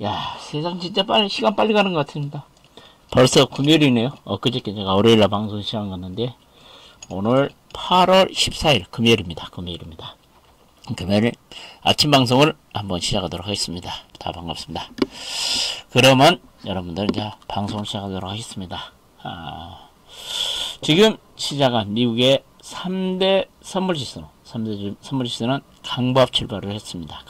야, 세상 진짜 시간 빨리 가는 것 같습니다. 벌써 금요일이네요. 엊그저께 제가 월요일날 방송 시작했는데, 오늘 8월 14일 금요일입니다. 금요일 아침 방송을 한번 시작하도록 하겠습니다. 다 반갑습니다. 그러면 여러분들 이제 방송을 시작하도록 하겠습니다. 지금 시작한 미국의 3대 선물지수, 3대 선물지수는 강보합 출발을 했습니다.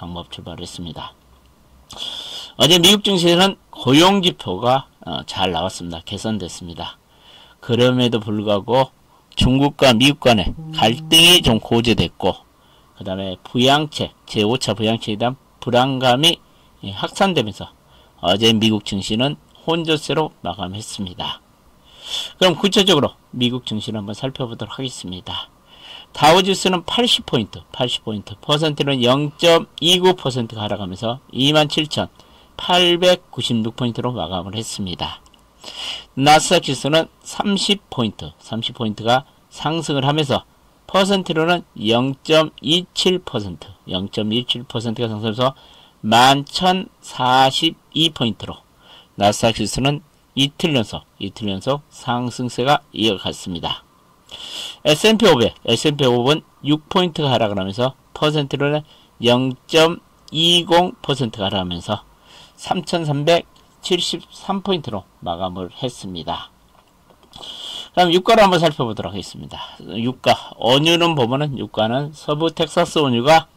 어제 미국 증시에는 고용지표가 잘 나왔습니다. 개선됐습니다. 그럼에도 불구하고 중국과 미국 간의 갈등이 좀 고조됐고, 그 다음에 부양책, 제5차 부양책에 대한 불안감이 확산되면서 어제 미국 증시는 혼조세로 마감했습니다. 그럼 구체적으로 미국 증시를 한번 살펴보도록 하겠습니다. 다우지수는 80포인트, 퍼센트는 0.29%가 하락하면서 27,896포인트로 마감을 했습니다. 나스닥 지수는 30포인트가 상승을 하면서 퍼센트로는 0.27%가 상승해서 11,042포인트로 나스닥 지수는 이틀 연속 상승세가 이어갔습니다. S&P 500은 6포인트가 하락을 하면서 퍼센트로는 0.20%가 하락하면서 3,373포인트로 마감을 했습니다. 그럼 유가를 한번 살펴보도록 하겠습니다. 유가, 원유는 보면은 유가는 서부 텍사스 원유가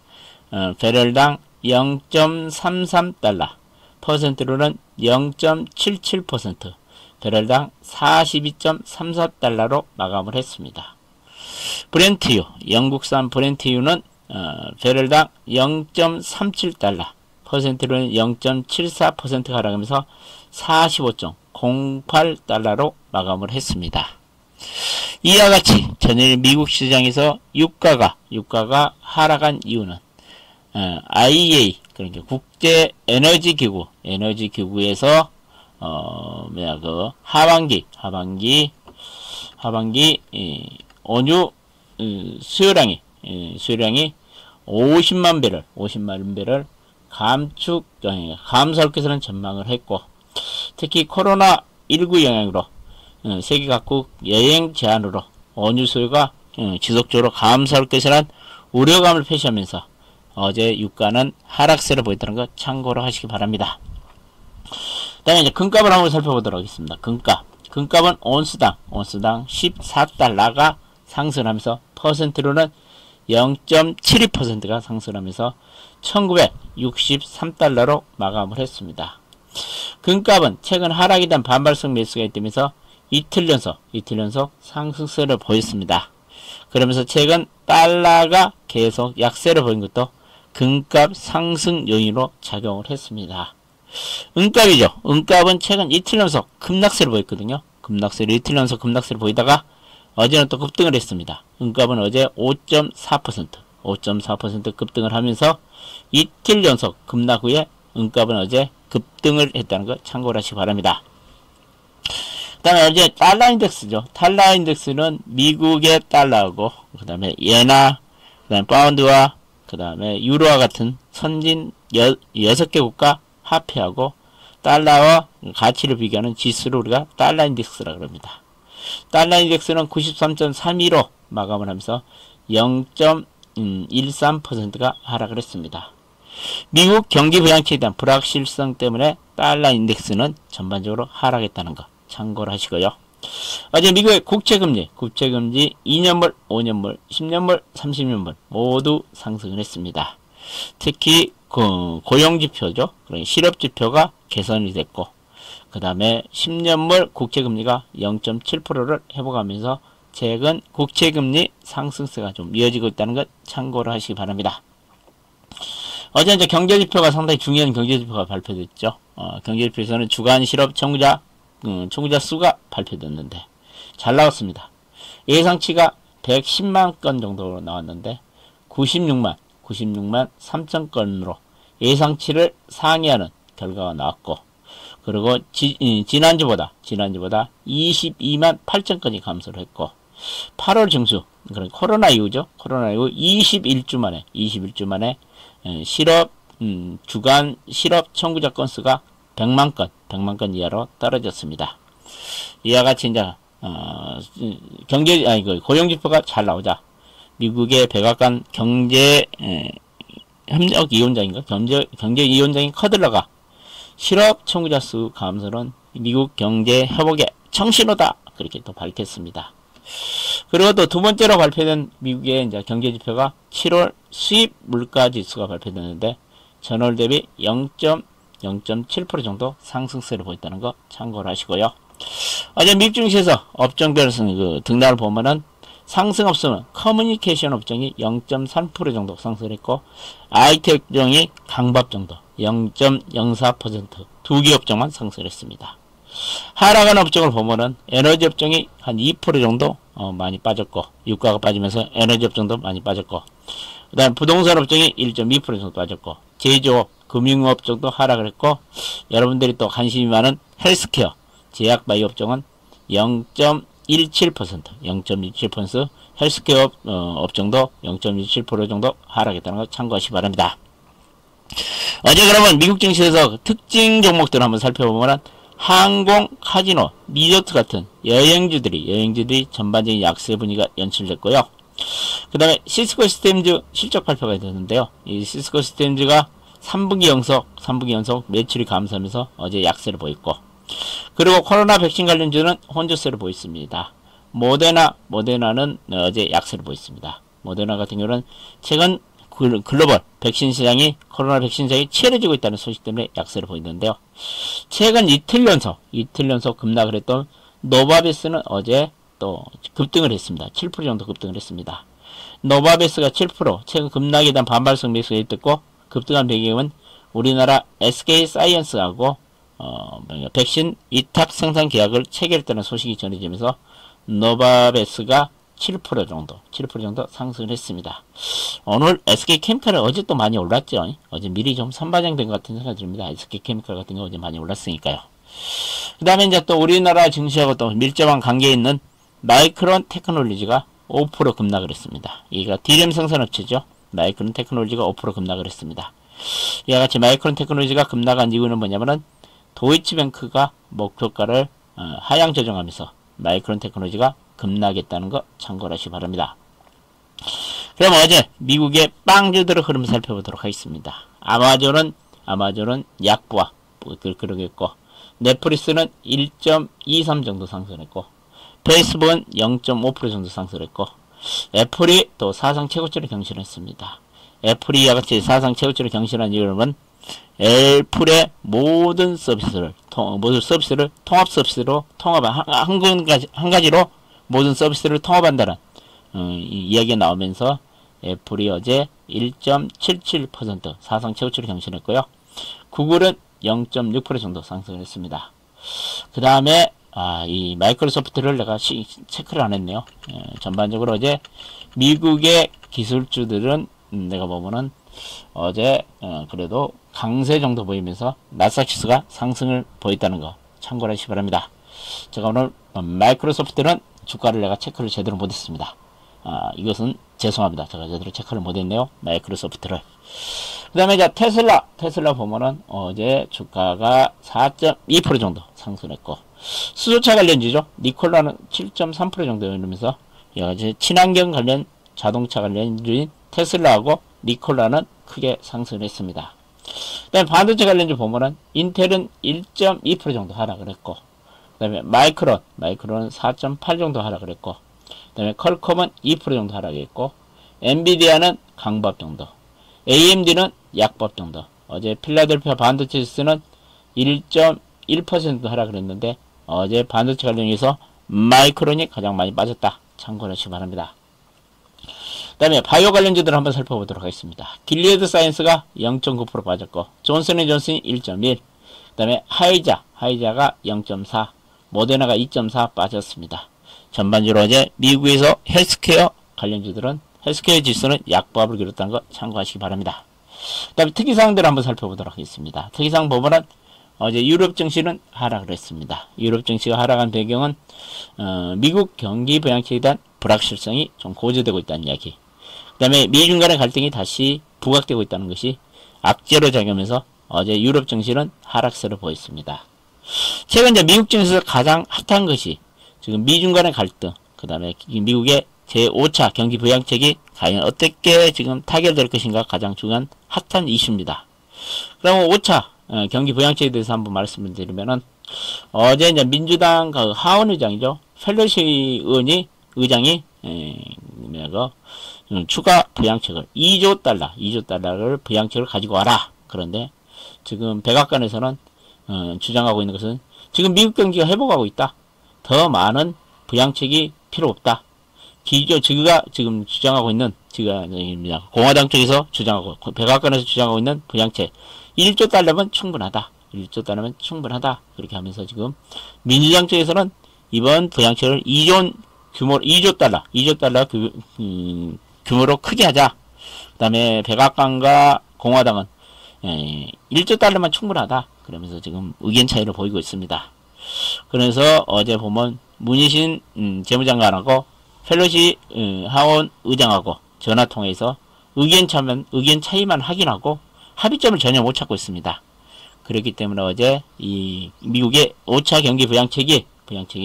배럴당 0.33달러, 퍼센트로는 0.77%, 배럴당 42.34달러로 마감을 했습니다. 브렌트유, 영국산 브렌트유는 배럴당 0.37달러, 퍼센트로는 0.74%가 하락하면서 45.08달러로 마감을 했습니다. 이와 같이 전일 미국 시장에서 유가가 하락한 이유는 IEA, 그러니까 국제 에너지 기구에서 하반기 원유 수요량이 50만 배럴 감소할 것이라는 전망을 했고, 특히 코로나19 영향으로 세계 각국 여행 제한으로 원유 수요가 지속적으로 감소할 것이라는 우려감을 표시하면서 어제 유가는 하락세를 보였다는 것 참고로 하시기 바랍니다. 그 다음에 이제 금값을 한번 살펴보도록 하겠습니다. 금값은 온스당 14달러가 상승하면서 퍼센트로는 0.72%가 상승하면서 1963달러로 마감을 했습니다. 금값은 최근 하락에 대한 반발성 매수가 있다면서 이틀 연속 상승세를 보였습니다. 그러면서 최근 달러가 계속 약세를 보인 것도 금값 상승 요인으로 작용을 했습니다. 은값이죠. 은값은 최근 이틀 연속 급락세를 보였거든요. 이틀 연속 급락세를 보이다가 어제는 또 급등을 했습니다. 은값은 어제 5.4% 급등을 하면서 이틀 연속 급락 후에 은값은 어제 급등을 했다는 거 참고를 하시기 바랍니다. 그 다음에 어제 달러 인덱스죠. 달러 인덱스는 미국의 달러하고, 그 다음에 예나, 그 다음에 파운드와, 그 다음에 유로와 같은 선진 6개 국가 합해하고 달러와 가치를 비교하는 지수를 우리가 달러 인덱스라고 합니다. 달러 인덱스는 93.32로 마감을 하면서 0.13%가 하락을 했습니다. 미국 경기 부양책에 대한 불확실성 때문에 달러 인덱스는 전반적으로 하락했다는 것 참고를 하시고요. 어제 미국의 국채금리 2년물, 5년물, 10년물, 30년물 모두 상승을 했습니다. 특히 고용지표죠. 그러니까 실업지표가 개선이 됐고, 그 다음에 10년물 국채금리가 0.7%를 회복하면서 최근 국채금리 상승세가 좀 이어지고 있다는 것 참고를 하시기 바랍니다. 어제 이제 경제지표가 상당히 중요한 경제지표가 발표됐죠. 경제지표에서는 주간 실업 청구자 수가 발표됐는데 잘 나왔습니다. 예상치가 110만 건 정도로 나왔는데 96만 3천 건으로 예상치를 상회하는 결과가 나왔고, 그리고 지난주보다 22만 8천 건이 감소를 했고, 8월 증수, 그러니까 코로나 이후죠. 코로나 이후 21주 만에 실업 주간 실업 청구자 건수가 100만 건 이하로 떨어졌습니다. 이와 같이 이제 고용지표가 잘 나오자 미국의 백악관 협력위원장인가 경제위원장인 커들러가 실업 청구자 수 감소는 미국 경제 회복의 청신호다 그렇게 또 밝혔습니다. 그리고 또 두 번째로 발표된 미국의 이제 경제 지표가 7월 수입 물가 지수가 발표됐는데 전월 대비 0.7% 정도 상승세를 보였다는 거 참고를 하시고요. 어제 미국 증시에서 업종별 등락을 보면은 상승 업종은 커뮤니케이션 업종이 0.3% 정도 상승했고 IT 업종이 강밥 정도 0.04% 두 개 업종만 상승했습니다. 하락한 업종을 보면은 에너지 업종이 한 2% 정도 많이 빠졌고 유가가 빠지면서 에너지 업종도 많이 빠졌고 그 다음 부동산 업종이 1.2% 정도 빠졌고 제조업, 금융업 정도 하락을 했고 여러분들이 또 관심이 많은 헬스케어, 제약바이오 업종은 0.17% 헬스케어 업종도 0.17% 정도 하락했다는 걸 참고하시기 바랍니다. 어제 그러면 미국 증시에서 특징 종목들을 한번 살펴보면 항공, 카지노, 리조트 같은 여행주들이 전반적인 약세 분위기가 연출됐고요. 그 다음에 시스코 시스템즈 실적 발표가 됐는데요. 이 시스코 시스템즈가 3분기 연속 매출이 감소하면서 어제 약세를 보였고 그리고 코로나 백신 관련주는 혼조세를 보였습니다. 모데나는 어제 약세를 보였습니다. 모데나 같은 경우는 최근 글로벌 백신 시장이 코로나 백신 시장이 치열해지고 있다는 소식 때문에 약세를 보이는데요. 최근 이틀 연속 급락을 했던 노바베스는 어제 또 급등을 했습니다. 7% 정도 급등을 했습니다. 노바베스가 7% 최근 급락에 대한 반발성 매수가 있었고 급등한 배경은 우리나라 SK사이언스하고 백신 위탁 생산 계약을 체결했다는 소식이 전해지면서 노바베스가 7% 정도 상승을 했습니다. 오늘 SK케미칼은 어제 또 많이 올랐죠. 어제 미리 좀 선반영된 것 같은 생각이 듭니다. SK케미칼 같은 거 어제 많이 올랐으니까요. 그 다음에 이제 또 우리나라 증시하고 또 밀접한 관계에 있는 마이크론 테크놀로지가 5% 급락을 했습니다. 이가 D램 생산업체죠. 마이크론 테크놀로지가 5% 급락을 했습니다. 이와 같이 마이크론 테크놀로지가 급락한 이유는 뭐냐면은 도이치뱅크가 목표가를 하향 조정하면서 마이크론 테크놀로지가 급락했다는 거 참고를 하시기 바랍니다. 그럼 어제 미국의 빵주들의 흐름 살펴보도록 하겠습니다. 아마존은 약보와 그러겠고 넷플릭스는 1.23 정도 상승했고 페이스북은 0.5% 정도 상승했고 애플이 또 사상 최고치를 경신했습니다. 애플이 이와 같이 사상 최고치를 경신한 이유는 애플의 모든 서비스를 통합 서비스로 한 가지로 모든 서비스를 통합한다는 이야기가 나오면서 애플이 어제 1.77% 사상 최고치를 경신했고요. 구글은 0.6% 정도 상승을 했습니다. 그 다음에 이 마이크로소프트를 내가 체크를 안 했네요. 전반적으로 어제 미국의 기술주들은 내가 보면은 어제 그래도 강세 정도 보이면서 나스닥 지수가 상승을 보였다는 거 참고를 하시기 바랍니다. 제가 오늘 마이크로소프트는 주가를 내가 체크를 제대로 못했습니다. 이것은 죄송합니다. 제가 제대로 체크를 못했네요. 마이크로소프트를. 그 다음에 이제 테슬라 보면은 어제 주가가 4.2% 정도 상승했고 수소차 관련주죠. 니콜라는 7.3% 정도 오르면서 이제 친환경 관련 자동차 관련주인 테슬라하고 니콜라는 크게 상승을 했습니다. 그 다음에 반도체 관련주 보면은 인텔은 1.2% 정도 하락을 했고 그 다음에 마이크론은 4.8 정도 하락을 했고 그 다음에 퀄컴은 2% 정도 하락했고 엔비디아는 강밥 정도 AMD는 약밥 정도 어제 필라델피아 반도체 지수는 1.1% 하락을 했는데 어제 반도체 관련해서 마이크론이 가장 많이 빠졌다. 참고를 하시기 바랍니다. 그 다음에 바이오 관련주들 한번 살펴보도록 하겠습니다. 길리에드 사이언스가 0.9% 빠졌고 존슨앤존슨이 1.1, 그 다음에 하이자가 0.4, 모데나가 2.4 빠졌습니다. 전반적으로 어제 미국에서 헬스케어 관련주들은 헬스케어 지수는 약보합을 기록한 거 참고하시기 바랍니다. 그 다음에 특이사항들을 한번 살펴보도록 하겠습니다. 특이사항 보면은 어제 유럽 증시는 하락을 했습니다. 유럽 증시가 하락한 배경은 미국 경기 부양책에 대한 불확실성이 좀 고조되고 있다는 이야기. 그 다음에 미중 간의 갈등이 다시 부각되고 있다는 것이 악재로 작용하면서 어제 유럽 증시는 하락세를 보였습니다. 최근 이제 미국 증시에서 가장 핫한 것이 지금 미중 간의 갈등, 그 다음에 미국의 제5차 경기 부양책이 과연 어떻게 지금 타결될 것인가 가장 중요한 핫한 이슈입니다. 그럼 5차 경기 부양책에 대해서 한번 말씀을 드리면은 어제 이제 민주당 그 하원 의장이죠. 펠로시 의장이 추가 부양책을 2조 달러를 부양책을 가지고 와라. 그런데 지금 백악관에서는 주장하고 있는 것은 지금 미국 경기가 회복하고 있다. 더 많은 부양책이 필요 없다. 지가 지금 주장하고 있는 공화당 쪽에서 주장하고 백악관에서 주장하고 있는 부양책 1조 달러면 충분하다. 1조 달러면 충분하다. 그렇게 하면서 지금 민주당 쪽에서는 이번 부양책을 2조 달러 규모로 크게 하자. 그 다음에 백악관과 공화당은 1조 달러만 충분하다. 그러면서 지금 의견 차이를 보이고 있습니다. 그래서 어제 보면 문희신 재무장관하고 펠로시 하원 의장하고 전화통화해서 의견 차이만 확인하고 합의점을 전혀 못 찾고 있습니다. 그렇기 때문에 어제 이 미국의 5차 경기 부양책이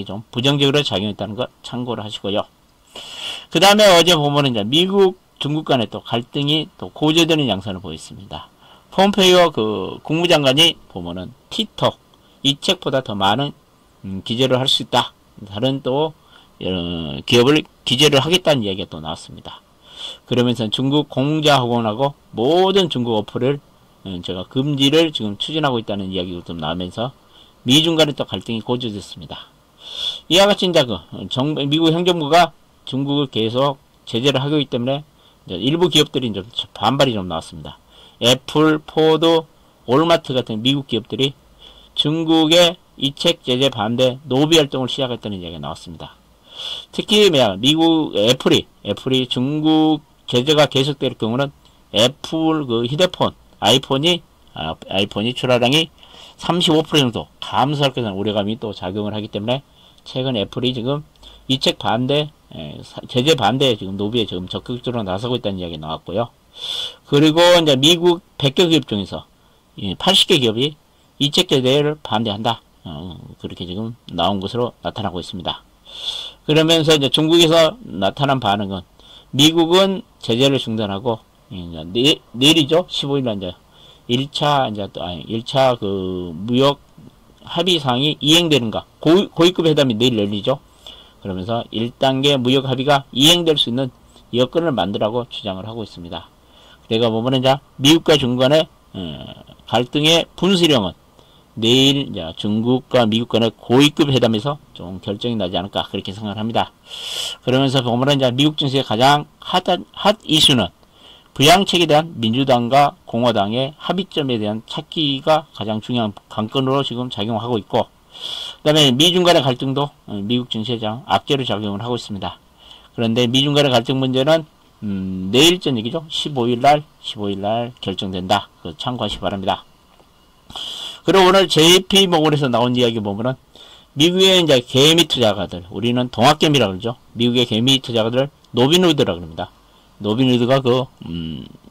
좀 부정적으로 작용했다는 거 참고를 하시고요. 그 다음에 어제 보면은 이제 미국 중국 간의 또 갈등이 또 고조되는 양상을 보였습니다. 폼페이오 그 국무장관이 보면은 티톡 이 책보다 더 많은 기재를 할 수 있다. 다른 또 기업을 기재를 하겠다는 이야기가 또 나왔습니다. 그러면서 중국 공자학원하고 모든 중국 어플을 제가 금지를 지금 추진하고 있다는 이야기가 좀 나오면서 미중 간의 또 갈등이 고조됐습니다. 이와 같이 이제 미국 행정부가 중국을 계속 제재를 하고 있기 때문에 일부 기업들이 좀 반발이 좀 나왔습니다. 애플, 포드, 올마트 같은 미국 기업들이 중국의 이책 제재 반대 노비 활동을 시작했다는 이야기가 나왔습니다. 특히 미국 애플이 중국 제재가 계속될 경우는 애플 그 휴대폰 아이폰이 출하량이 35% 정도 감소할 것이라는 우려감이 또 작용을 하기 때문에 최근 애플이 지금 이책 반대 제재 반대에 지금 노비에 지금 적극적으로 나서고 있다는 이야기 나왔고요. 그리고 이제 미국 100개 기업 중에서 80개 기업이 이책 제재를 반대한다. 그렇게 지금 나온 것으로 나타나고 있습니다. 그러면서 이제 중국에서 나타난 반응은 미국은 제재를 중단하고 내일이죠. 15일 이제 1차 그 무역 합의상이 이행되는가 고위급 회담이 내일 열리죠. 그러면서 1단계 무역 합의가 이행될 수 있는 여건을 만들라고 주장을 하고 있습니다. 내가 보면 이제 미국과 중국 간의 갈등의 분수령은 내일 이제 중국과 미국 간의 고위급 회담에서 좀 결정이 나지 않을까 그렇게 생각을 합니다. 그러면서 보면 이제 미국 증시의 가장 핫 이슈는 부양책에 대한 민주당과 공화당의 합의점에 대한 찾기가 가장 중요한 관건으로 지금 작용하고 있고, 그 다음에 미중 간의 갈등도 미국 증시에 악재로 작용을 하고 있습니다. 그런데 미중 간의 갈등 문제는 내일 저녁이죠. 15일날 결정된다. 참고하시기 바랍니다. 그리고 오늘 JP모건에서 나온 이야기 보면은 미국의 이제 개미 투자가들, 우리는 동학개미라고 그러죠. 미국의 개미 투자가들 노빈후드라고 합니다. 노빈후드가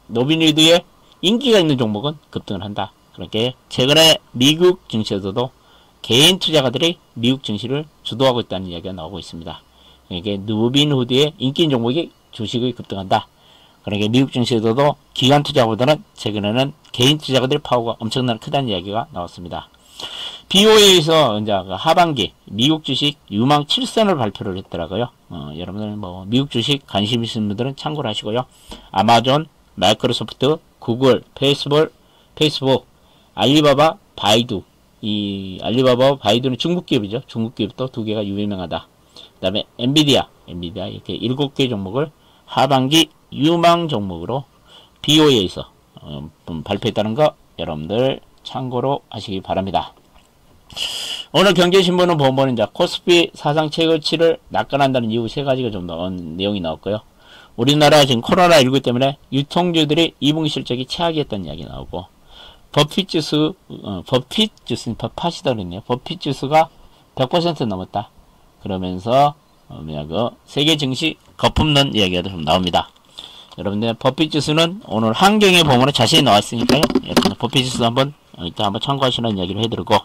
노빈후드의 인기가 있는 종목은 급등을 한다. 그렇게 최근에 미국 증시에서도 개인 투자가들이 미국 증시를 주도하고 있다는 이야기가 나오고 있습니다. 이게 노빈후드의 인기 있는 종목이 주식이 급등한다. 그러니까 미국 증시에서도 기관 투자보다는 최근에는 개인 투자가들의 파워가 엄청나게 크다는 이야기가 나왔습니다. BOA에서 이제 하반기 미국 주식 유망 7선을 발표를 했더라고요. 여러분들 미국 주식 관심 있으신 분들은 참고를 하시고요. 아마존, 마이크로소프트, 구글, 페이스북, 알리바바, 바이두. 이 알리바바와 바이두는 중국 기업이죠. 중국 기업도 두 개가 유명하다. 그 다음에 엔비디아 이렇게 7개 종목을 하반기 유망 종목으로 BOA에서 발표했다는 거 여러분들 참고로 하시기 바랍니다. 오늘 경제신문은 보면 이제 코스피 사상 최고치를 낙관한다는 이유 세 가지가 좀 나온 내용이 나왔고요. 우리나라 지금 코로나19 때문에 유통주들이 2분기 실적이 최악이었다는 이야기 나오고, 버핏지수가 100% 넘었다. 그러면서 세계 증시 거품난 이야기가 좀 나옵니다. 여러분들 버핏 지수는 오늘 환경에 보면 자세히 나와 있으니까요. 여러분들 버핏 지수 한번 이따 한번 참고하시는 이야기를 해드리고,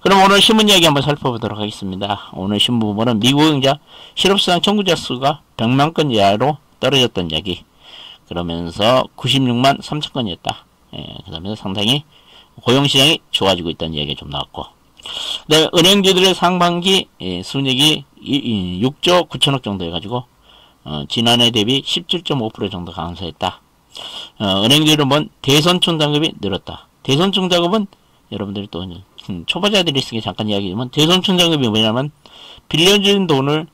그럼 오늘 신문 이야기 한번 살펴보도록 하겠습니다. 오늘 신문 부분은 미국 이제 실업수당 청구자 수가 100만 건 이하로 떨어졌던 이야기. 그러면서 96만 3천 건이었다. 그다음에 상당히 고용시장이 좋아지고 있다는 이야기가 좀 나왔고, 그다음에 은행주들의 상반기 순이익이 6조 9천억 정도 해가지고 지난해 대비 17.5% 정도 감소했다. 은행주들은 뭔 대선충 잔금이 늘었다. 대선충 잔금은 여러분들이 또 초보자들이 쓰기 잠깐 이야기지만, 대선충 잔금이 뭐냐면 빌려준 돈을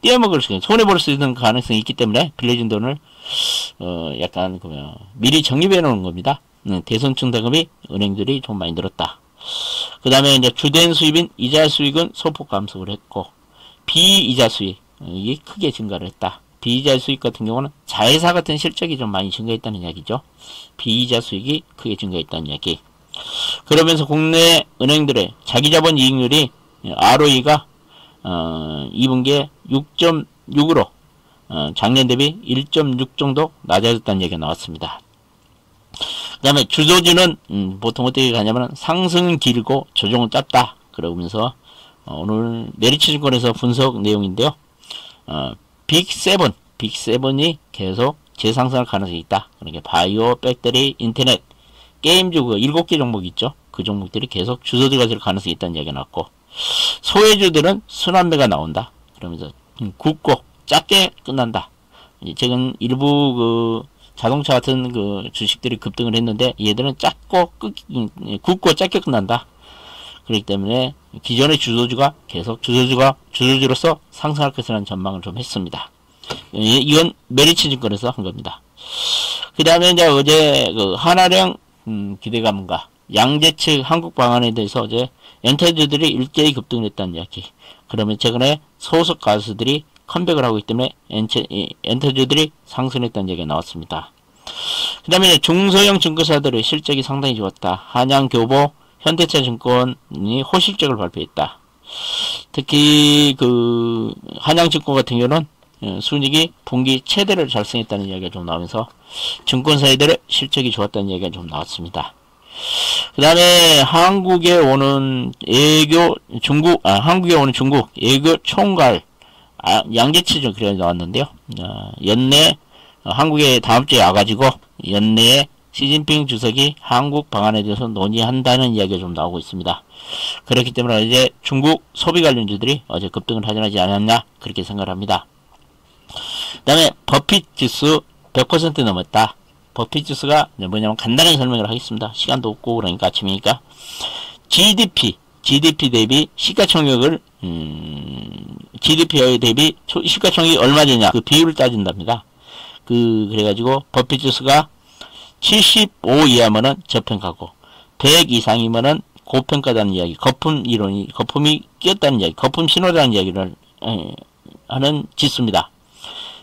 떼어먹을 수, 손해볼 수 있는 가능성이 있기 때문에 빌려준 돈을 약간 미리 적립해 놓은 겁니다. 대선충 잔금이 은행들이 좀 많이 늘었다. 그 다음에 이제 주된 수입인 이자 수익은 소폭 감소를 했고, 비이자 수익이 크게 증가를 했다. 비이자 수익 같은 경우는 자회사 같은 실적이 좀 많이 증가했다는 이야기죠. 비이자 수익이 크게 증가했다는 이야기. 그러면서 국내 은행들의 자기자본 이익률이 ROE가 2분기에 6.6으로 작년 대비 1.6 정도 낮아졌다는 얘기가 나왔습니다. 그 다음에 주도주는 보통 어떻게 가냐면 상승은 길고 조정은 짧다. 그러면서 오늘 메리츠증권에서 분석 내용인데요. 빅7이 계속 재상승할 가능성이 있다. 그러니까 바이오, 배터리, 인터넷, 게임주 7개 종목이 있죠. 그 종목들이 계속 주도주가 될 가능성이 있다는 이야기가 나왔고, 소외주들은 순환매가 나온다. 그러면서 굳고 작게 끝난다. 최근 일부 자동차 같은 주식들이 급등을 했는데, 얘들은 굳고 짧게 끝난다. 그렇기 때문에 기존의 주도주가 계속 주도주로서 상승할 것이라는 전망을 좀 했습니다. 이건 메리츠증권에서 한 겁니다. 그 다음에 이제 어제 한화령 기대감과 양재 측 한국 방안에 대해서 어제 엔터주들이 일제히 급등을 했다는 이야기. 그러면 최근에 소속 가수들이 컴백을 하고 있기 때문에 엔터주들이 상승했다는 얘기가 나왔습니다. 그 다음에 중소형 증권사들의 실적이 상당히 좋았다. 한양교보, 현대차증권이 호실적을 발표했다. 특히 한양증권 같은 경우는 순이익이 분기 최대를 달성했다는 이야기가 좀 나오면서 증권사들의 실적이 좋았다는 이야기가 좀 나왔습니다. 그 다음에 한국에 오는 중국 애교 총괄 양재치죠. 그래 나왔는데요. 연내 한국에 다음 주에 와가지고 연내에 시진핑 주석이 한국 방안에 대해서 논의한다는 이야기가 좀 나오고 있습니다. 그렇기 때문에 이제 중국 소비 관련주들이 어제 급등을 하지 않았냐, 그렇게 생각을 합니다. 그 다음에 버핏 지수 100% 넘었다. 버핏 지수가 뭐냐면 간단하게 설명을 하겠습니다. 시간도 없고 그러니까 아침이니까. GDP 대비 시가총액을 GDP 대비 시가총액이 얼마 되냐, 그 비율을 따진답니다. 그래가지고 버핏 지수가 75 이하면은 저평가고 100 이상이면은 고평가다는 이야기, 거품이 끼었다는 이야기, 거품 신호라는 이야기를 하는 지수입니다.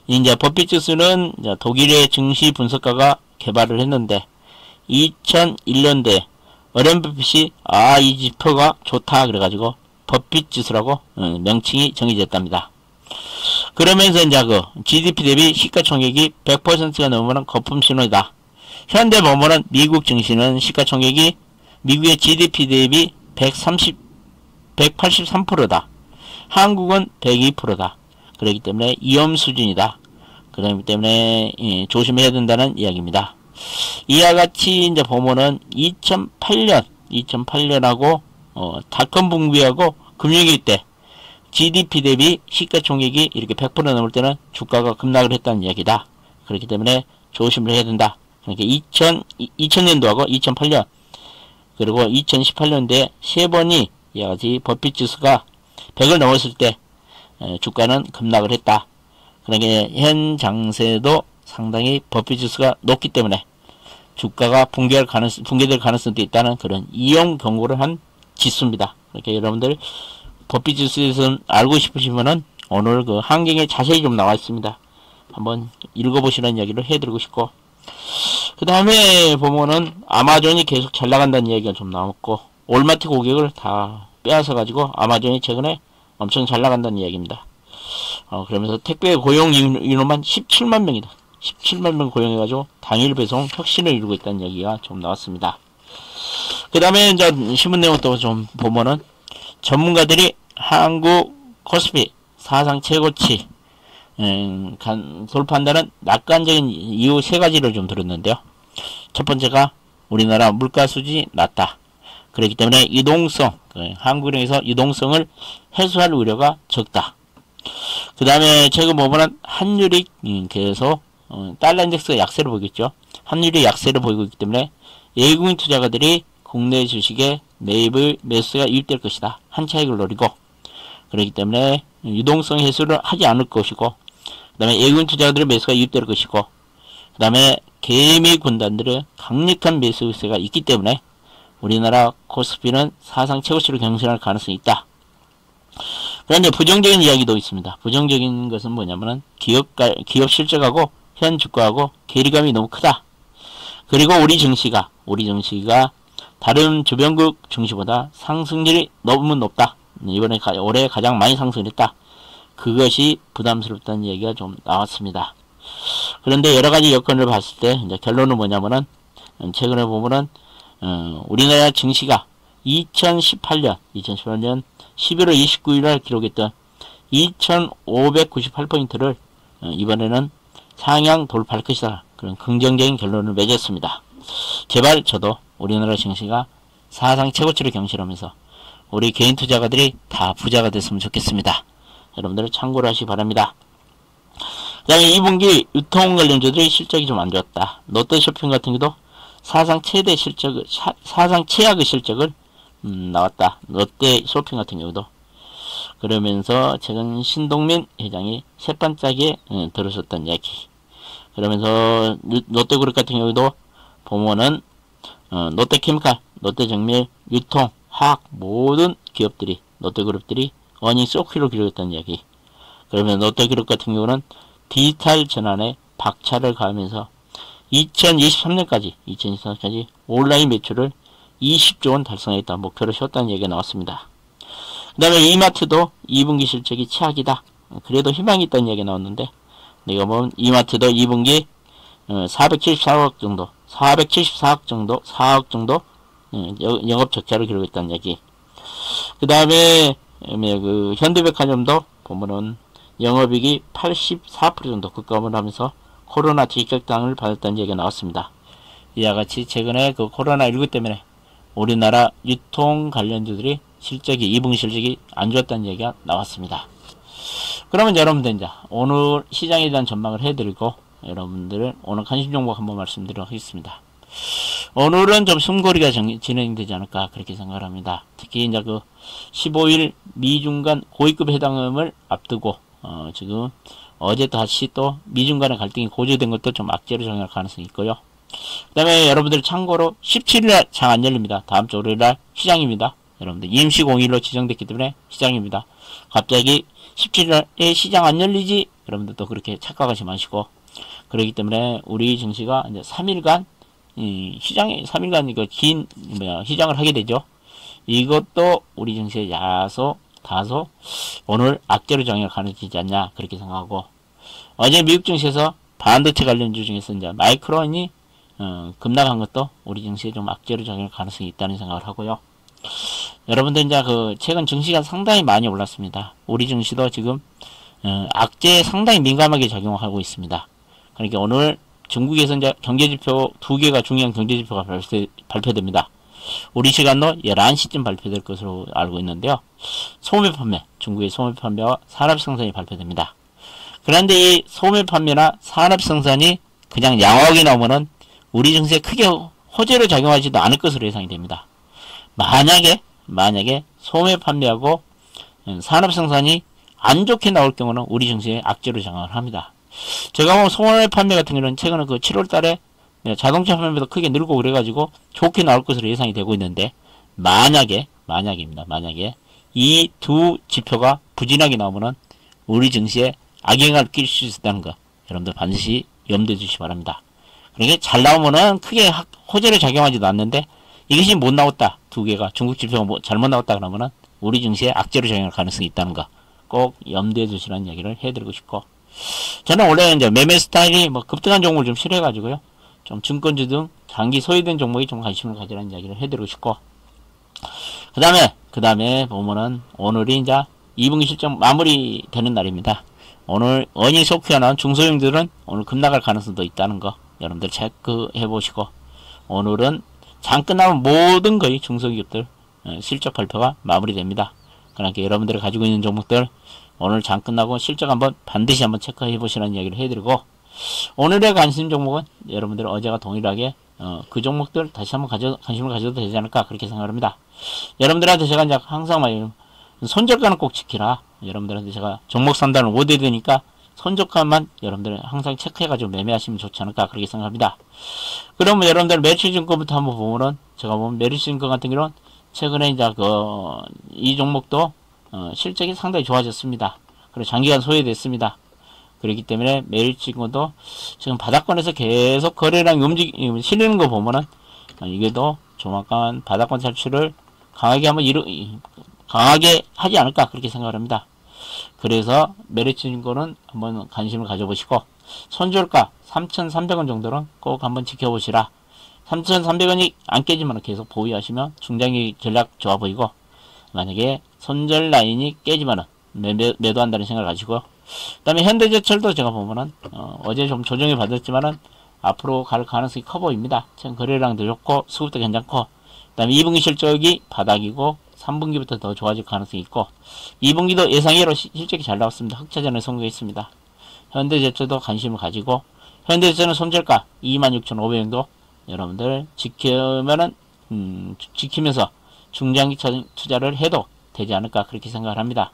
이제 버핏 지수는 독일의 증시 분석가가 개발을 했는데 2001년도에 워렌 버핏이 이 지표가 좋다 그래가지고 버핏 지수라고 명칭이 정해졌답니다. 그러면서 이제 GDP 대비 시가총액이 100%가 넘으면 거품 신호이다. 현대 보면은 미국 증시는 시가총액이 미국의 GDP 대비 183%다. 한국은 102%다. 그렇기 때문에 위험 수준이다. 그렇기 때문에 조심해야 된다는 이야기입니다. 이와 같이 이제 보면은 2008년하고 닷컴 붕괴하고 금융위기 때 GDP 대비 시가총액이 이렇게 100% 넘을 때는 주가가 급락을 했다는 이야기다. 그렇기 때문에 조심을 해야 된다. 그러니까 2000년도하고 2008년 그리고 2018년도에 세 번이 이와 같이 버핏 지수가 100을 넘었을 때 주가는 급락을 했다. 그러니까 현 장세도 상당히 버핏 지수가 높기 때문에 주가가 붕괴될 가능성도 있다는 그런 이용 경고를 한 지수입니다. 그러니까 여러분들 버핏 지수에 대해서 알고 싶으시면은 오늘 환경에 자세히 좀 나와 있습니다. 한번 읽어보시는 이야기를 해드리고 싶고, 그 다음에 보면은 아마존이 계속 잘 나간다는 이야기가 좀 나왔고, 올마트 고객을 다 빼앗아 가지고 아마존이 최근에 엄청 잘 나간다는 이야기입니다. 그러면서 택배 고용 인원만 17만 명이다. 17만 명 고용해가지고 당일 배송 혁신을 이루고 있다는 얘기가 좀 나왔습니다. 그 다음에 이제 신문 내용 또 좀 보면은 전문가들이 한국 코스피 사상 최고치 돌파한다는 낙관적인 이유 세 가지를 좀 들었는데요. 첫 번째가 우리나라 물가 수준이 낮다. 그렇기 때문에 유동성, 한국은행에서 유동성을 해소할 우려가 적다. 그 다음에 최근 보면은 환율이 계속 달러 인덱스가 약세를 보이겠죠. 환율이 약세를 보이고 있기 때문에 외국인 투자가들이 국내 주식에 매수가 유입될 것이다. 한 차익을 노리고 그렇기 때문에 유동성 해소를 하지 않을 것이고 그 다음에 외국인 투자가들의 매수가 유입될 것이고 그 다음에 개미 군단들의 강력한 매수세가 있기 때문에 우리나라 코스피는 사상 최고치를 경신할 가능성이 있다. 그런데 부정적인 이야기도 있습니다. 부정적인 것은 뭐냐면은 기업 실적하고 현 주가하고 괴리감이 너무 크다. 그리고 우리 증시가 다른 주변국 증시보다 상승률이 너무 높다. 이번에 올해 가장 많이 상승했다. 그것이 부담스럽다는 얘기가 좀 나왔습니다. 그런데 여러 가지 여건을 봤을 때 이제 결론은 뭐냐면은 최근에 보면은 우리나라 증시가 2018년 11월 29일날 기록했던 2598포인트를 이번에는 상향 돌파할 것이다. 그런 긍정적인 결론을 맺었습니다. 제발 저도 우리나라 증시가 사상 최고치를 경신하면서 우리 개인 투자가들이 다 부자가 됐으면 좋겠습니다. 여러분들 참고를 하시기 바랍니다. 그 다음에 2분기 유통 관련주들이 실적이 좀 안 좋았다. 롯데쇼핑 같은 경우도 사상 최악의 실적을 나왔다. 롯데쇼핑 같은 경우도. 그러면서 최근 신동민 회장이 새반짝이에 들어섰던 이야기. 그러면서 롯데그룹 같은 경우도 보면은 롯데케미칼, 롯데정밀, 유통, 화학 모든 기업들이 롯데그룹들이 어닝 쏘키로 기록했다는 이야기. 그러면 롯데그룹 같은 경우는 디지털 전환에 박차를 가하면서 2023년까지 온라인 매출을 20조 원 달성했다. 목표를 세웠다는 얘기가 나왔습니다. 그 다음에 이마트도 2분기 실적이 최악이다. 그래도 희망이 있다는 얘기가 나왔는데 내가 보면 이마트도 2분기 474억 정도 474억 정도 영업 적자를 기록했다는 얘기. 그 다음에 그 현대백화점도 보면은 영업이익이 84% 정도 급감을 하면서 코로나 직격당을 받았다는 얘기가 나왔습니다. 이와 같이 최근에 그 코로나19 때문에 우리나라 유통 관련주들이 2분기 실적이 안 좋았다는 얘기가 나왔습니다. 그러면 여러분들 이제 오늘 시장에 대한 전망을 해드리고 여러분들은 오늘 관심 종목 한번 말씀드리도록 하겠습니다. 오늘은 좀 숨고리가 진행되지 않을까 그렇게 생각을 합니다. 특히 이제 그 15일 미중 간 고위급 회담을 앞두고 지금 어제 다시 또 미중 간의 갈등이 고조된 것도 좀 악재로 작용할 가능성이 있고요. 그 다음에 여러분들 참고로 17일날 장 안 열립니다. 다음 주 월요일날 시장입니다. 여러분들 임시 공휴일로 지정됐기 때문에 시장입니다. 갑자기 17일에 시장 안 열리지? 여러분들 또 그렇게 착각하지 마시고 그렇기 때문에 우리 증시가 이제 3일간 시장을 하게 되죠. 이것도 우리 증시에 다소 오늘 악재로 작용할 가능성이 있지 않냐 그렇게 생각하고 어제 미국 증시에서 반도체 관련주 중에서 이제 마이크론이 급락한 것도 우리 증시에 좀 악재로 작용할 가능성이 있다는 생각을 하고요. 여러분들 이제 그 최근 증시가 상당히 많이 올랐습니다. 우리 증시도 지금 악재에 상당히 민감하게 작용하고 있습니다. 그러니까 오늘 중국에서 이제 경제지표 2개가 중요한 경제지표가 발표됩니다. 우리 시간도 11시쯤 발표될 것으로 알고 있는데요. 소매 판매, 중국의 소매 판매와 산업 생산이 발표됩니다. 그런데 이 소매 판매나 산업 생산이 그냥 양호하게 나오면은 우리 증시에 크게 호재로 작용하지도 않을 것으로 예상이 됩니다. 만약에 소매 판매하고 산업 생산이 안 좋게 나올 경우는 우리 증시에 악재로 작용을 합니다. 제가 보면 소매 판매 같은 경우는 최근에 그 7월 달에 자동차 판매도 크게 늘고 그래가지고 좋게 나올 것으로 예상이 되고 있는데 만약입니다. 만약에 이 두 지표가 부진하게 나오면은 우리 증시에 악영향을 끼칠 수 있다는 거 여러분들 반드시 염두에 두시기 바랍니다. 그러니까 잘 나오면은 크게 호재로 작용하지도 않는데 이것이 못 나왔다. 2개가 중국 지표가 잘못 나왔다 그러면은 우리 증시에 악재로 작용할 가능성이 있다는 거 꼭 염두에 두시라는 이야기를 해드리고 싶고, 저는 원래 이제 매매 스타일이 뭐 급등한 종목을 좀 싫어해가지고요. 좀 증권주 등 장기 소외된 종목에 좀 관심을 가지라는 이야기를 해드리고 싶고, 그 다음에 보면은 오늘이 이제 2분기 실적 마무리 되는 날입니다. 오늘 어닝 소크가 나온 중소형들은 오늘 급락할 가능성도 있다는 거 여러분들 체크해 보시고, 오늘은 장 끝나면 모든 거의 중소기업들 실적 발표가 마무리됩니다. 그러니까 여러분들이 가지고 있는 종목들 오늘 장 끝나고 실적 한번 반드시 한번 체크해 보시라는 이야기를 해드리고, 오늘의 관심 종목은 여러분들 어제가 동일하게 그 종목들 다시 한번 관심을 가져도 되지 않을까 그렇게 생각합니다. 여러분들한테 제가 이제 항상 말해요. 손절가는 꼭 지키라. 여러분들한테 제가 종목 산단을 못 해드리니까 손절가만 여러분들 항상 체크해가지고 매매하시면 좋지 않을까 그렇게 생각합니다. 그러면 여러분들 메리츠증권부터 한번 보면은, 제가 보면 메리츠증권 같은 경우는 최근에 이제 이 종목도 실적이 상당히 좋아졌습니다. 그리고 장기간 소외됐습니다. 그렇기 때문에 메리츠증권도 지금 바닥권에서 계속 거래량 실리는 거 보면은 이게도 조만간 바닥권 탈출을 강하게 하지 않을까 그렇게 생각을 합니다. 그래서 메리츠증권은 한번 관심을 가져보시고, 손절가 3,300원 정도는 꼭 한번 지켜보시라. 3,300원이 안 깨지면 계속 보유하시면 중장기 전략 좋아 보이고, 만약에 손절 라인이 깨지면은 매도한다는 생각을 가지고, 그 다음에 현대제철도 제가 보면은 어제 좀 조정이 받았지만은 앞으로 갈 가능성이 커 보입니다. 지금 거래량도 좋고 수급도 괜찮고, 그 다음에 2분기 실적이 바닥이고 3분기부터 더 좋아질 가능성이 있고, 2분기도 예상외로 실적이 잘 나왔습니다. 흑자전에 성공했습니다. 현대제철도 관심을 가지고, 현대제철은 손절가 26,500원도 여러분들 지키면서 중장기 투자를 해도 되지 않을까 그렇게 생각을 합니다.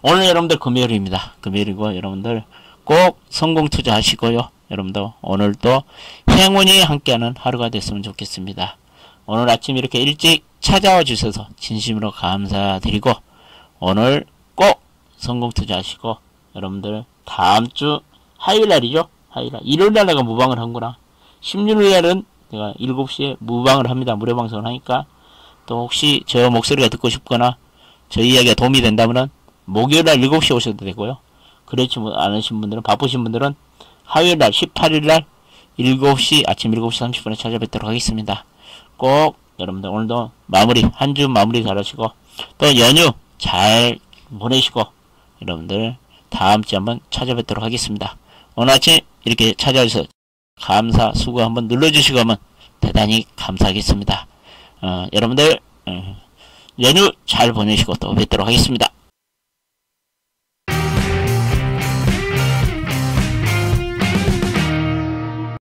오늘 여러분들 금요일입니다. 금요일이고 여러분들 꼭 성공 투자하시고요. 여러분도 오늘도 행운이 함께하는 하루가 됐으면 좋겠습니다. 오늘 아침 이렇게 일찍 찾아와 주셔서 진심으로 감사드리고, 오늘 꼭 성공 투자하시고, 여러분들 다음주 화요일날이죠. 화요일날. 일요일날 내가 무방을 한구나. 16일날은 내가 7시에 무방을 합니다. 무료 방송을 하니까. 또 혹시 저 목소리가 듣고 싶거나 저 이야기가 도움이 된다면은 목요일날 7시에 오셔도 되고요. 그렇지 않으신 분들은, 바쁘신 분들은 화요일날 18일날 7시, 아침 7시 30분에 찾아뵙도록 하겠습니다. 꼭 여러분들 오늘도 한 주 마무리 잘 하시고, 또 연휴 잘 보내시고, 여러분들 다음주에 한번 찾아뵙도록 하겠습니다. 오늘 아침 이렇게 찾아주셔서 감사, 수고 한번 눌러주시고 하면 대단히 감사하겠습니다. 여러분들 연휴 잘 보내시고 또 뵙도록 하겠습니다.